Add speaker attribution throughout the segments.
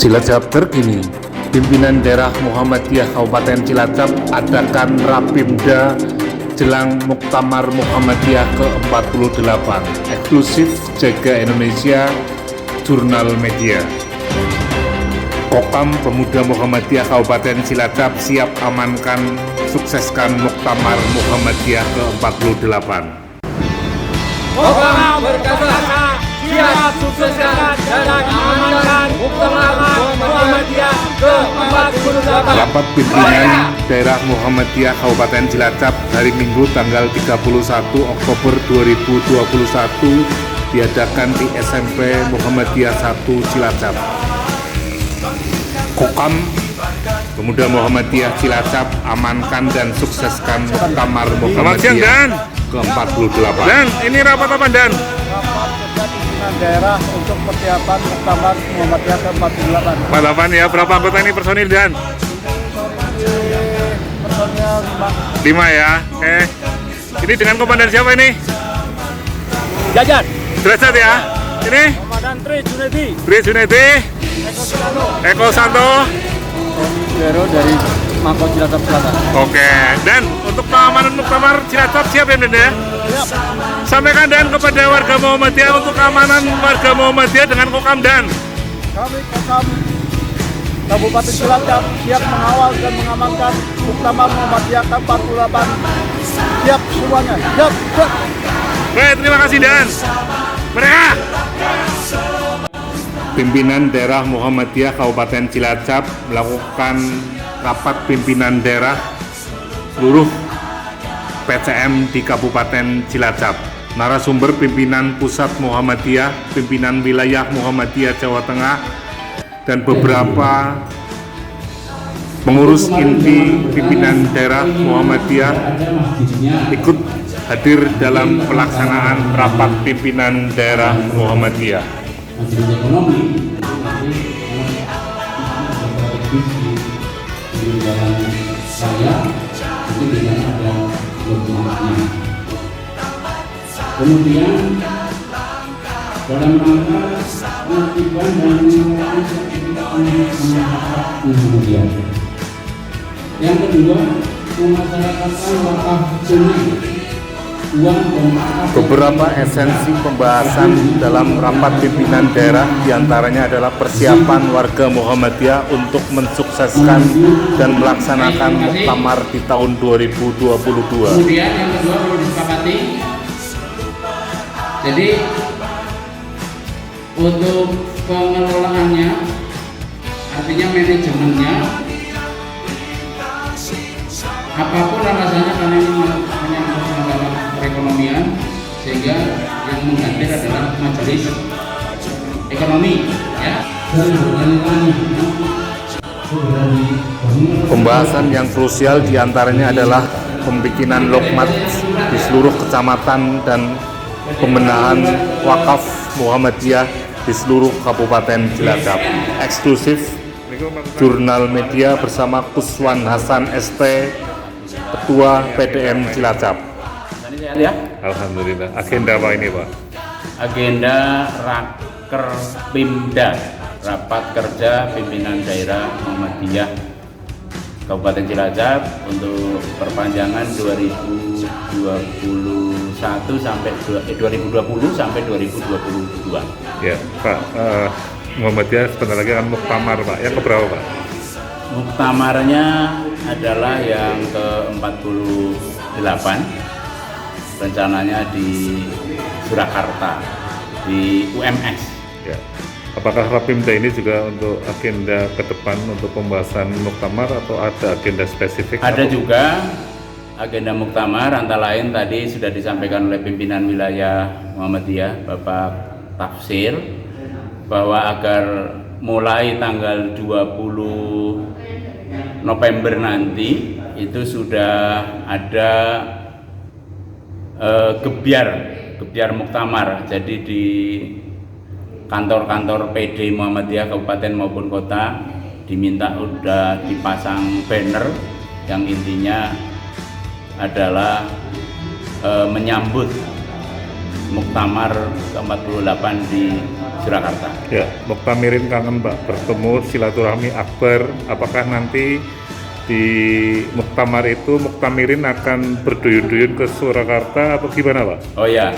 Speaker 1: Cilacap terkini, pimpinan daerah Muhammadiyah Kabupaten Cilacap adakan Rapimda jelang Muktamar Muhammadiyah ke-48, eksklusif Jaga Indonesia, Jurnal Media. Kokam Pemuda Muhammadiyah Kabupaten Cilacap siap amankan, sukseskan Muktamar Muhammadiyah ke-48.
Speaker 2: Kokam berkata siap sukseskan dan amankan Muktamar Muhammadiyah ke-48.
Speaker 1: Rapat pimpinan daerah Muhammadiyah Kabupaten Cilacap hari Minggu tanggal 31 Oktober 2021 diadakan di SMP Muhammadiyah 1 Cilacap. Kokam Pemuda Muhammadiyah Cilacap amankan dan sukseskan Muktamar Muhammadiyah ke-48.
Speaker 3: Dan ini rapat apa, Dan?
Speaker 4: Rapat kerja pimpinan daerah untuk persiapan Muktamar Muhammadiyah ke-48.
Speaker 3: 48 ya, berapa anggota ini personil, Dan?
Speaker 4: Personil
Speaker 3: 5 ya, oke. Ini dengan komandan siapa ini?
Speaker 4: Jajan,
Speaker 3: Derajat ya? Ini?
Speaker 4: Komandan Tri Junedi,
Speaker 3: Tri Junedi,
Speaker 4: Eko Silano,
Speaker 3: Eko Santo.
Speaker 4: Gero dari Mako Cilacap Selatan.
Speaker 3: Oke, dan untuk pengamanan Muktamar Cilacap siap ya, Dan ya?
Speaker 4: Siap.
Speaker 3: Sampaikan, Dan, kepada warga Muhammadiyah untuk keamanan warga Muhammadiyah dengan Kokam, Dan.
Speaker 4: Kami Kokam Kabupaten Cilacap siap mengawal dan mengamankan Muktamar Muhammadiyah ke-48. Siap semuanya. Siap. Siap.
Speaker 3: Baik, terima kasih, Dan. Mereka.
Speaker 1: Pimpinan daerah Muhammadiyah Kabupaten Cilacap melakukan rapat pimpinan daerah seluruh PCM di Kabupaten Cilacap. Narasumber pimpinan pusat Muhammadiyah, pimpinan wilayah Muhammadiyah Jawa Tengah, dan beberapa pengurus inti pimpinan daerah Muhammadiyah ikut hadir dalam pelaksanaan rapat pimpinan daerah Muhammadiyah.
Speaker 5: Majelis Ekonomi nanti di dalam saya itu tidak ada dokumennya. Kemudian dalam rangka menertibkan dan mengurangi sertifikat kemudian yang kedua memasyarakatkan wakaf sungai.
Speaker 1: Beberapa esensi pembahasan dalam rapat pimpinan daerah diantaranya adalah persiapan warga Muhammadiyah untuk mensukseskan dan melaksanakan Muktamar di tahun 2022.
Speaker 5: Kemudian yang kedua perlu disepakati, jadi untuk pengelolaannya, artinya manajemennya, apapun alasannya karena ini menyangkut masalah perekonomian, sehingga yang menghadir adalah Majelis Ekonomi, ya.
Speaker 1: Pembahasan yang krusial diantaranya adalah pembikinan lokmat di seluruh kecamatan dan pembenahan wakaf Muhammadiyah di seluruh Kabupaten Cilacap. Eksklusif Jurnal Media bersama Kuswan Hasan ST, Ketua PDM Cilacap.
Speaker 2: Sehat ya?
Speaker 3: Alhamdulillah. Agenda apa ini, Pak?
Speaker 2: Agenda Raker Pimda, Rapat Kerja Pimpinan Daerah Muhammadiyah Kabupaten Cilacap untuk perpanjangan 2020 sampai 2022.
Speaker 3: Ya, Pak. Muhammadiyah sebentar lagi akan muktamar, Pak. Yang keberapa, Pak?
Speaker 2: Muktamarnya adalah yang ke-48. Rencananya di Surakarta, di UMS.
Speaker 3: Ya. Apakah Rapimda ini juga untuk agenda ke depan untuk pembahasan muktamar atau ada agenda spesifik?
Speaker 2: Ada juga agenda muktamar, antara lain tadi sudah disampaikan oleh pimpinan wilayah Muhammadiyah Bapak Tafsir, bahwa agar mulai tanggal 20 November nanti itu sudah ada gebyar muktamar. Jadi di kantor-kantor PD Muhammadiyah kabupaten maupun kota diminta udah dipasang banner yang intinya adalah menyambut Muktamar ke-48 di Surakarta.
Speaker 3: Ya, Muktamirin kangen Pak bertemu silaturahmi akbar. Apakah nanti di Muktamar itu Muktamirin akan berduyun-duyun ke Surakarta atau gimana Pak?
Speaker 2: Oh ya,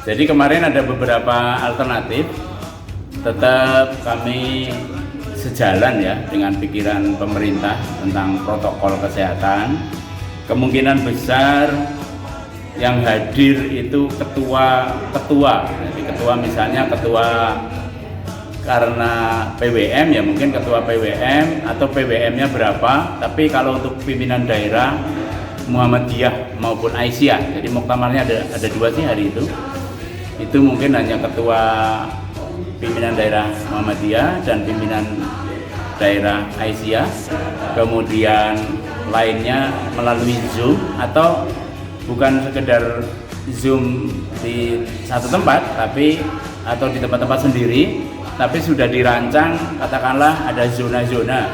Speaker 2: jadi kemarin ada beberapa alternatif. Tetap kami sejalan ya dengan pikiran pemerintah tentang protokol kesehatan. Kemungkinan besar yang hadir itu ketua. Jadi ketua misalnya ketua karena PWM ya mungkin ketua PWM atau PWM-nya berapa. Tapi kalau untuk pimpinan daerah Muhammadiyah maupun Aisyah, jadi muktamarnya ada dua sih hari itu. Itu mungkin hanya ketua pimpinan daerah Muhammadiyah dan pimpinan daerah Aisyah. Kemudian lainnya melalui Zoom atau bukan sekedar Zoom di satu tempat tapi atau di tempat-tempat sendiri, tapi sudah dirancang katakanlah ada zona-zona.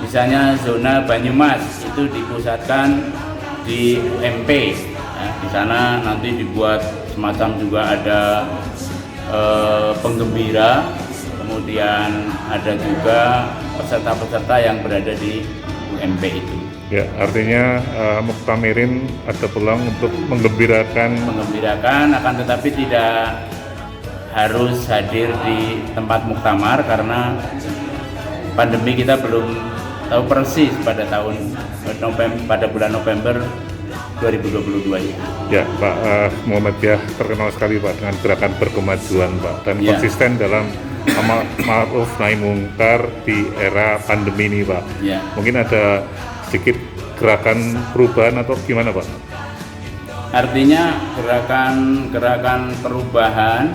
Speaker 2: Misalnya zona Banyumas itu dipusatkan di UMP. Ya, di sana nanti dibuat semacam juga ada penggembira, kemudian ada juga peserta-peserta yang berada di UMP itu.
Speaker 3: Ya, artinya Muktamirin ada peluang untuk menggembirakan
Speaker 2: Akan tetapi tidak harus hadir di tempat muktamar karena pandemi kita belum tahu persis pada bulan November 2022 ini.
Speaker 3: Ya, Pak, Muhammadiyah terkenal sekali Pak dengan gerakan berkemajuan Pak dan
Speaker 2: Ya.
Speaker 3: konsisten dalam amar ma'ruf nahi mungkar di era pandemi ini Pak.
Speaker 2: Ya.
Speaker 3: Mungkin ada sedikit gerakan perubahan atau gimana Pak?
Speaker 2: Artinya gerakan perubahan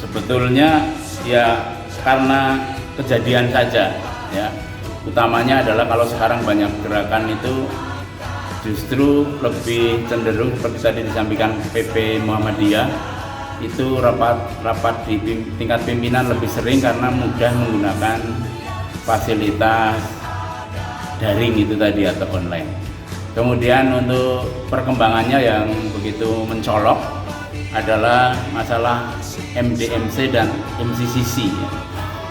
Speaker 2: sebetulnya ya karena kejadian saja ya. Utamanya adalah kalau sekarang banyak gerakan itu justru lebih cenderung seperti tadi disampaikan PP Muhammadiyah itu rapat di tingkat pimpinan lebih sering karena mudah menggunakan fasilitas daring itu tadi atau online. Kemudian untuk perkembangannya yang begitu mencolok adalah masalah MDMC dan MCCC.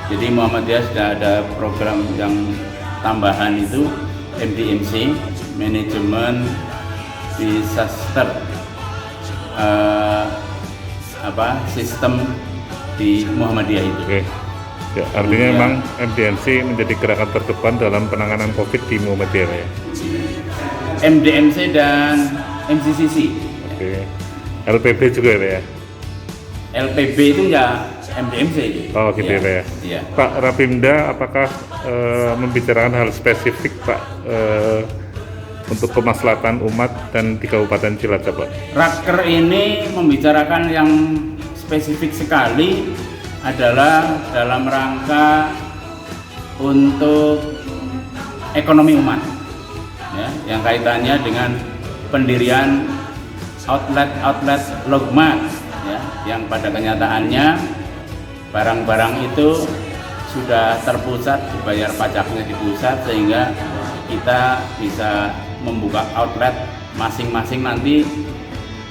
Speaker 2: Jadi Muhammadiyah sudah ada program yang tambahan itu MDMC, manajemen disaster sistem di Muhammadiyah itu.
Speaker 3: Oke. Ya, artinya memang MDMC menjadi gerakan terdepan dalam penanganan COVID di Muhammadiyah ya.
Speaker 2: MDMC dan MCCC.
Speaker 3: Oke. LPB juga ya.
Speaker 2: LPB itu ya MDMC.
Speaker 3: Oh gitu ya.
Speaker 2: Iya.
Speaker 3: Pak Rapimda, apakah membicarakan hal spesifik Pak untuk kemaslahatan umat dan di Kabupaten Cilacap Pak?
Speaker 2: Raker ini membicarakan yang spesifik sekali adalah dalam rangka untuk ekonomi umat, ya, yang kaitannya dengan pendirian outlet Logmat, ya, yang pada kenyataannya barang-barang itu sudah terpusat, dibayar pajaknya di pusat sehingga kita bisa membuka outlet masing-masing nanti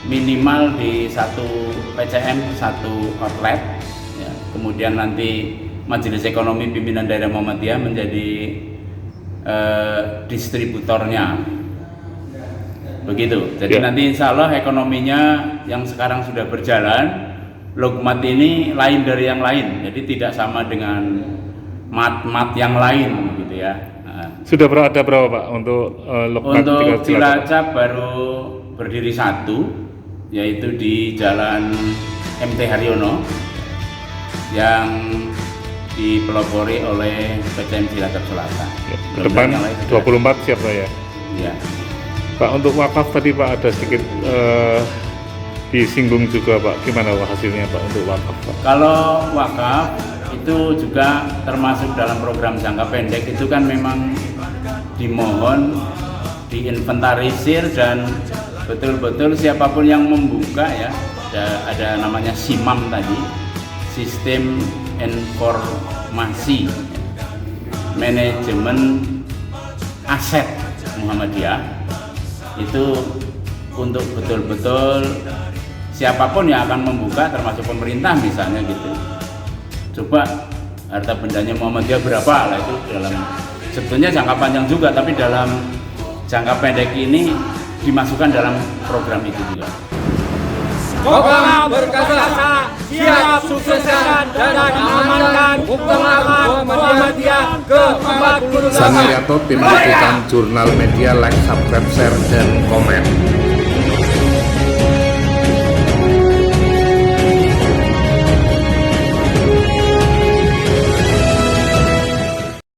Speaker 2: minimal di satu PCM satu outlet. Kemudian nanti Majelis Ekonomi Pimpinan Daerah Muhammadiyah menjadi distributornya, begitu. Jadi nanti insya Allah ekonominya yang sekarang sudah berjalan, Logmat ini lain dari yang lain, jadi tidak sama dengan mat yang lain, gitu ya.
Speaker 3: Sudah ada berapa Pak untuk Logmat?
Speaker 2: Untuk Cilacap baru berdiri satu, yaitu di Jalan MT Haryono yang dipelopori oleh PCM Cilacap Selatan.
Speaker 3: Ya, ke depan 24 siap Pak ya?
Speaker 2: Ya.
Speaker 3: Pak, untuk wakaf tadi Pak ada sedikit disinggung juga Pak, gimana Pak hasilnya Pak untuk wakaf Pak?
Speaker 2: Kalau wakaf itu juga termasuk dalam program jangka pendek, itu kan memang dimohon diinventarisir dan betul-betul siapapun yang membuka ya, ada namanya SIMAM tadi, Sistem Informasi Manajemen Aset Muhammadiyah, itu untuk betul-betul siapapun yang akan membuka termasuk pemerintah misalnya gitu, coba harta bendanya Muhammadiyah berapa lah, itu dalam sebetulnya jangka panjang juga, tapi dalam jangka pendek ini dimasukkan dalam program itu juga.
Speaker 6: Muktamar berkasa siap sukseskan dan amankan Muktamar Muhammadiyah ke-48.
Speaker 1: Sanirianto, tim liputan Jurnal Media, like, subscribe, share, dan komen.